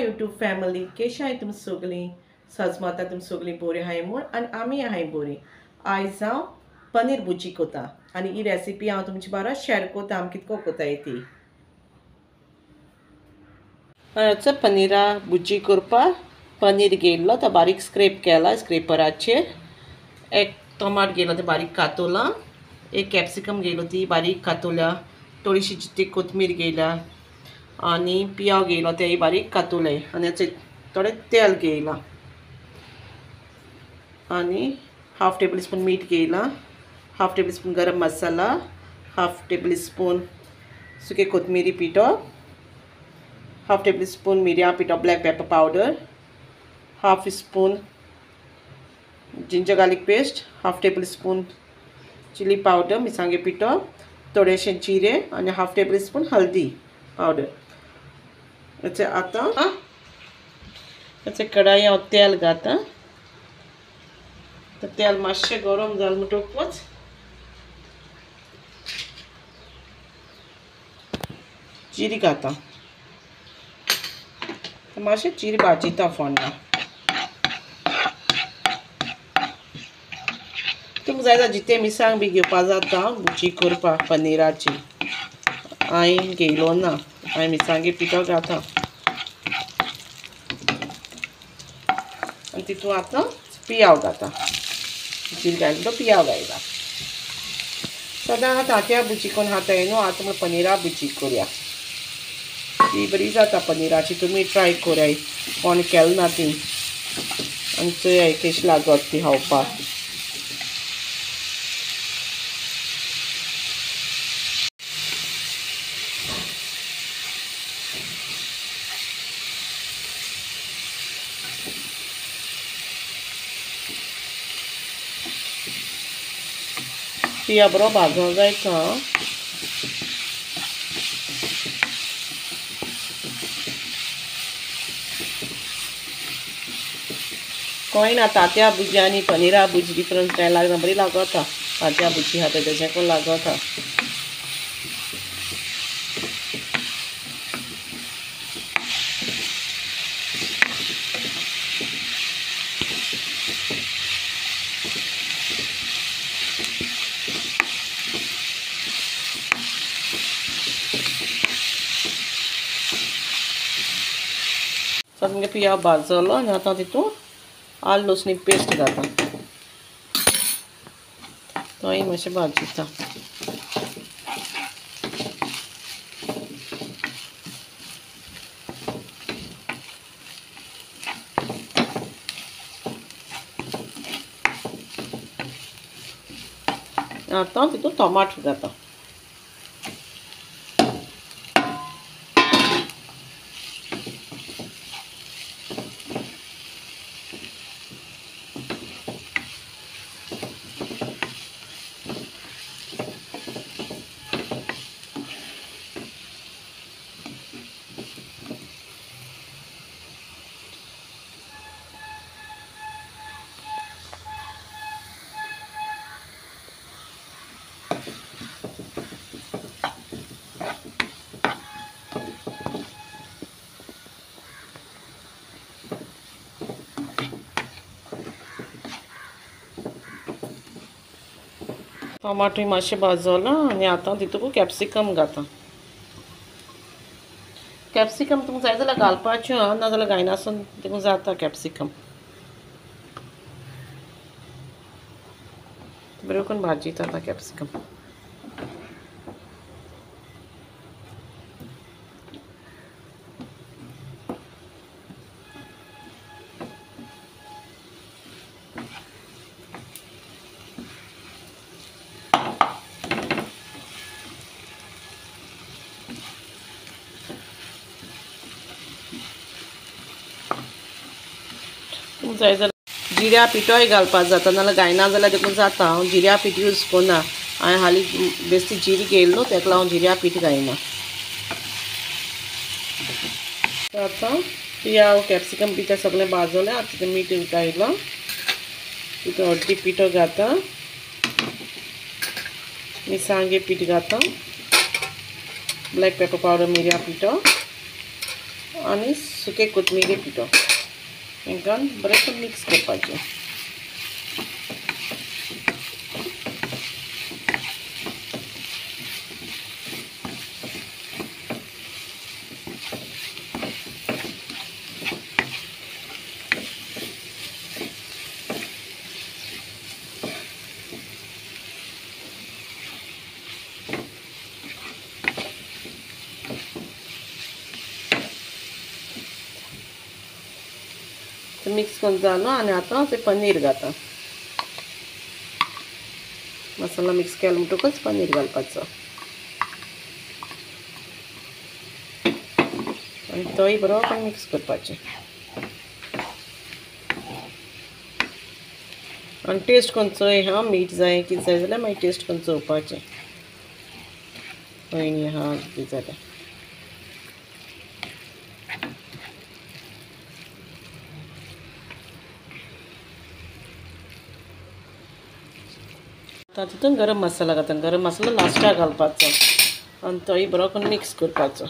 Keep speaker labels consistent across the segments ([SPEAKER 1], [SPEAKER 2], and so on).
[SPEAKER 1] YouTube family कशी आहे तुम सगळीं सजमाता तुम सगळीं बरी आहाय म्हूण आनी आमी आहाय बरी. आयज हांव पनीर भुजी कोता आनी ही रेसिपी हांव तुमचे बारा शेअर कोता आमी कितको कोताय ती. पनीरा भुजी करपाक पनीर घेयल्लो तो बारीक स्क्रेप केला स्क्रेपराचेर. एक टोमाट घेयलो ते बारीक कातोला. एक कॅप्सिकम घेयलो ती बारीक कातोल्या. थोडीशी जितली कोथमीर घेयल्या आनी पियाव घेयलो तेय बारीक कातोले आनी थोडे तेल घेयला आनी हाफ टेबल स्पून मीठ घेयला. हाफ टेबल स्पून गरम मसाला. हाफ टेबल स्पून सुके कोथमिरी पिठो. हाफ टेबल स्पून मिरयां पिठो black pepper powder. Half spoon ginger garlic paste. Half table spoon chilli powder मिरसांगे पिठो. थोडेशे जिरे आनी हाफ टेबल स्पून हल्दी पावडर. आता कढाई हांव तेल घालता. तेल मातशें गरम जालें म्हणटकूच जिरी घालता. मातशें जिरी भाजयता फोंडा. तुमकां जाय जाल्यार जितें मिरसांग बी घेवपा जाता भुजी करपाक पनीराची. हांवें घेयलो ना. हांवें मिरसांगे पिठो घालता आनी तितून आतां पियाव घालता. जिरी घालता तो पियाव घालता. सदां तांतया भुजी करून खाताय न्हू. आतां म्हण पनीरा भुजी करुया. ती बरी जाता पनीराची. तुमी ट्राय कराय कोण केल ना ती आनी चोय कशी लागत ती खावपाक. पिया बरो भाजूंक जायचा. कळ्ळें ना तांतया भुजी आनी पनीरा भुजी डिफरंस काय लागना. बरी लागता तांतया भुजी खाता तेजें कोण लागता. तुमगे पियाव भाजलो आनी आतां तितून आलं लसणी पेस्ट घालता. तोय मातशें भाजयता. आतां तितून टोमाट घालता. टोमाटोय मातशें भाजलो आनी आतां तितून कॅप्सिकम घालता. कॅप्सिकम तुमकां जाय जाल्यार घालपाचें ना जाल्यार घायनासून तितून जाता कॅप्सिकम. बरें करून भाजयता आतां कॅप्सिकम. जाय जाल्यार जिऱ्या पिठोय घालपाक जाता नाल्यार घायना जाल्यार देखून जाता. हांव जिऱ्या पीठ यूज करना. हांवें हालीं बेश्टी जिरी घेयली न्हू तेका लागून जिऱ्या पीठ घायना. आतां पियाव कॅप्सिकम बी तें सगळें भाजलें. आतां तें मीठ घायलो. तितून हळदी पिठो घालता. मिरसांगे पीठ घालता. ब्लॅक पेपर पावडर मिरयां पिठो आनी सुके कोथमिरी पिठो घालून बरें मिक्स करपाचें. मिक्स करून जालो आनी आतां तें पनीर घालता. मसाला मिक्स केलो म्हणटकच पनीर घालपाचो आनी तोय बरोबर मिक्स करपाचें. आनी टेस्ट करून चोय हा मीठ जाय कितें जाय जाल्यार मागीर टेस्ट करून चोवपाचें. हय हा कितें जाल्यार तातूंत गरम मसाला घालता. गरम मसाला लास्टाक घालपाचो आनी तोय बरो करून मिक्स करपाचो.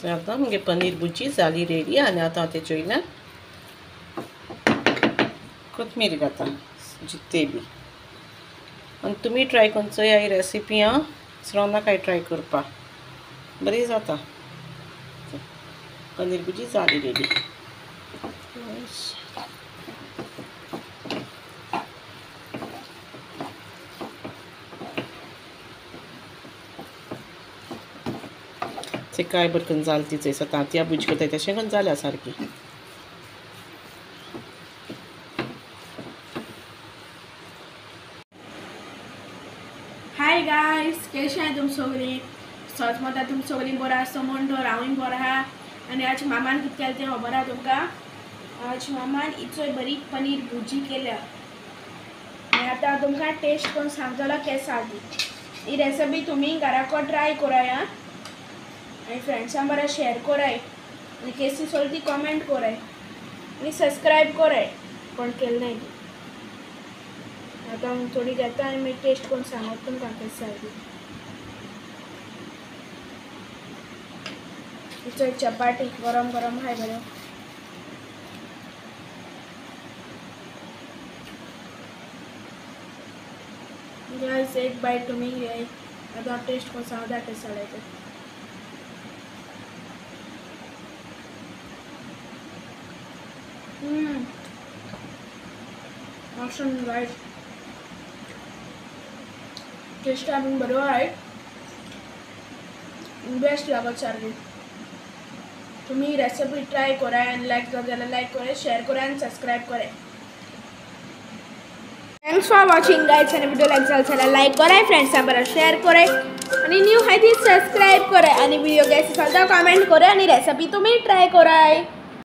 [SPEAKER 1] आतां मगे पनीर भुर्जी जाली रेडी आनी आतां हांव तेचे वयल्यान कोथमीर घालता जितते बी. आनी तुमी ट्राय करून चोया ही रेसिपी हां विसरो नाका ट्राय करपा बरी जाता. पनीर भुर्जी जाली रेडी. ते काय बरें करून जालें ती चोयसा तांतयां भुर्जी करताय तशें करून जाल्या सारकी.
[SPEAKER 2] हाय गायज, कशें आहाय तुम सगळीं? सोच म्हणटा तुम सगळीं बरो आसा म्हण तर हांवूय बरो आहा. आनी आज मामान कितें केलें तें खबर आहा तुमकां? आज मामान इतली बरी पनीर भुर्जी केल्या आनी आतां हांव तुमकां टेस्ट करून सांगतलो केस आहा ती. ही रेसिपी तुमी घराको ट्राय कराय आं आनी फ्रेंड्सां बरोबर शेअर कराय आनी केसी सोल ती कमेंट कराय आनी सबस्क्रायब कराय कोण केलें नाय ती. आतां हांव थोडी घेता आनी मागीर टेस्ट करून सांगत तुमकां कशी जाली. इचो चपाटी गरम गरम हाय बरें. गाइस एक बाईट तुमी घेय. आतां हांव टेस्ट करून सांगता कशें जालें तें. ऑप्शन गाइस टेस्ट आनी बरो आहाय. बेस्ट लागत सारकी. तुमी रेसिपी ट्राय कराय आनी लायक जाता जाल्यार लायक कराय, शेअर कराय आनी सबस्क्रायब कराय. Thanks for watching guys. आनी वीडियो लायक जालो जाल्यार लायक कराय, फ्रेंड्सां बरोबर शेअर कराय आनी न्यू हाय ती सबस्क्रायब कराय आनी वीडियो कशी जाता कमेंट कराय आनी रेसिपी तुमी ट्राय कराय.